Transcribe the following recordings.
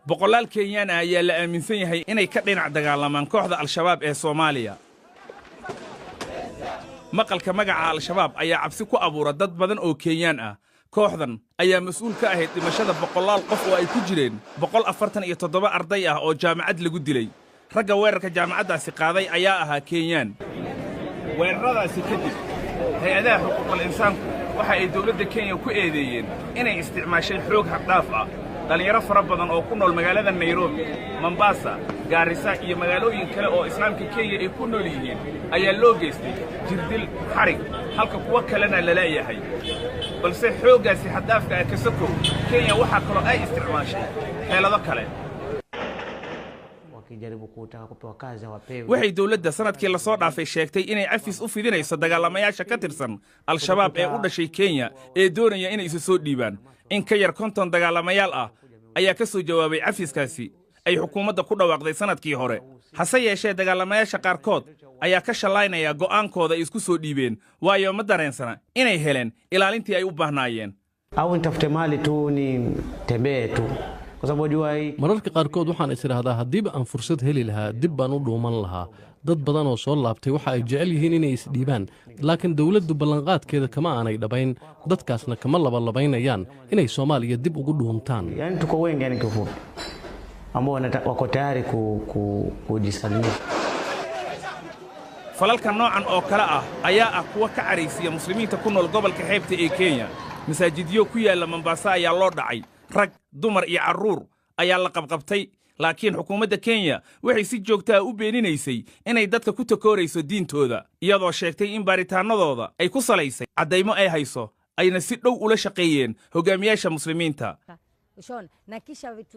boqolaal Kenyaan ah ayaa la aaminsan yahay inay ka dhinac dagaalamaan kooxda Al-Shabaab ee Soomaaliya. maqalka magaca Al-Shabaab ayaa cabsi ku abuura dad badan oo Kenyaan ah. kooxdan ayaa mas'uul ka ahayd dhimashada boqolaal qof oo ay ku jireen 147 arday ah oo jaamacad lagu dilay. ragga weerarka jaamacaddaasi qaaday ayaa ahaa Kenyaan. weeraradaasi kadib hay'adaha xuquuqul insaanku waxa ay dawladda Kenya ku eedeeyeen inay isticmaashay xoog xad dhaaf ah. dhalinyaro fara badan oo ku nool magaalada Nairobi, Mombasa, Garissa iyo magaalooyin kale oo Islaamka Kenya ay ku nool yihiin ayaa loo geystay jirdil xarig halka kuwa kalena la leeyahay. balse xooggaasi xad dhaafka ah ka sokow Kenya waxa kale ay isticmaashay xeelado kale. waxay dawladda sanadkii la soo dhaafay sheegtay inay cafis u fidinayso dagaalamayaasha ka tirsan Al-Shabaab ee u dhashay Kenya ee doonaya inay isu soo dhiibaan. in ka yar 50 dagaalamayaal ah ayaa ka soo jawaabay cafiskaasi ay xukuumadda ku dhawaaqday sanadkii hore. hase yeeshee dagaalamayaasha qaarkood ayaa ka shalaynaya go'aankooda isku soo dhiibeen waayo ma dareensana inay heleen ilaalintii ay u baahnaayeen. mararka qaarkood waxaan isiraahdaa haddiiba aan fursad heli lahaa dib baan u dhuuman lahaa. dad badan oo soo laabtay waxa ay jecel yihiin inay isdhiibaan, laakiin dawladdu ballanqaadkeeda kama aanay dhabayn, dadkaasna kama labalabaynayaan inay Soomaaliya dib ugu dhuuntaan. falalka noocan oo kale ah ayaa ah kuwa ka caraysiya muslimiinta ku nool gobolka xeebta ee Kenya. masaajidyo ku yaala Mombasa ayaa loo dhacay. rag, dumar iyo carruur ayaa la qabqabtay. laakiin xukuumadda Kenya waxay si joogto ah u beeninaysay inay dadka ku takoorayso diintooda, iyadoo sheegtay in baaritaanadooda ay ku salaysay caddaymo ay hayso, ayna si dhow ula shaqeeyeen hogaamiyaasha muslimiinta.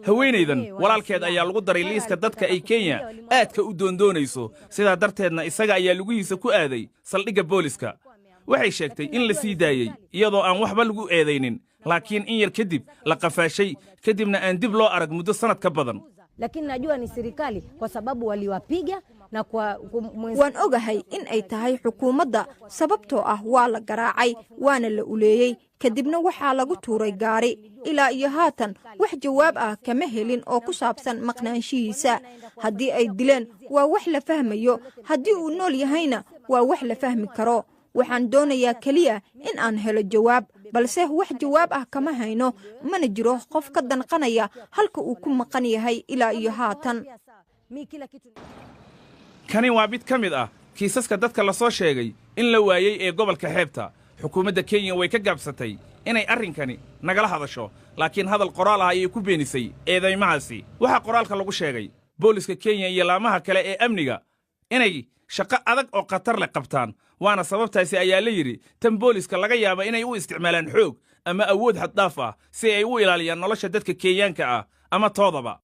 haweenaydan walaalkeed ayaa lagu daray liiska dadka ay Kenya aadka u doondoonayso, sidaa darteedna isaga ayaa lugihiisa ku aaday saldhigga booliska. waxay sheegtay in la sii daayey iyadoo aan waxba lagu eedaynin, laakiin in yar kadib la qafaashay, kadibna aan dib loo arag muddo sanad ka badan. lakini najua ni serikali kwa sababu waliwapiga na waan ogahay in ay tahay xukuumadda sababtoo ah waa la garaacay waana la uleeyay kadibna waxaa lagu tuuray gaari. ilaa iyo haatan wax jawaab ah kama helin oo ku saabsan maqnaanshihiisa. haddii ay dileen waa wax la fahmayo, haddii uu nool yahayna waa wax la fahmi karo. waxaan doonayaa keliya in aan helo jawaab, balse wax jawaab ah kama hayno, mana jiro qof ka danqanaya halka uu ku maqan yahay ilaa iyo haatan. kani waa mid ka mid ah kiisaska dadka la soo sheegay in la waayey ee gobolka xeebta. xukuumadda Kenya way ka gaabsatay inay arrinkani nagala hadasho, laakiin hadal qoraal ah ayay ku beenisay eedaymahaasi. waxaa qoraalka lagu sheegay booliska Kenya iyo laamaha kale ee amniga inay shaqo adag oo khatar leh qabtaan, waana sababtaasi ayaa la yidhi tan booliska laga yaaba inay u isticmaalaan xoog ama awood xad dhaaf ah si ay u ilaaliyaan nolosha dadka Kenyaanka ah ama toodaba.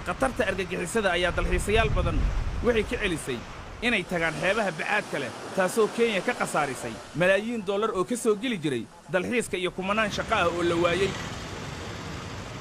khatarta argagixisada ayaa dalxiisayaal badan waxay ka celisay inay tagaan xeebaha bacaadka leh, taasoo Kenya ka khasaarisay malaayiin dollar oo ka soo geli jiray dalxiiska iyo kumanaan shaqo ah oo la waayey.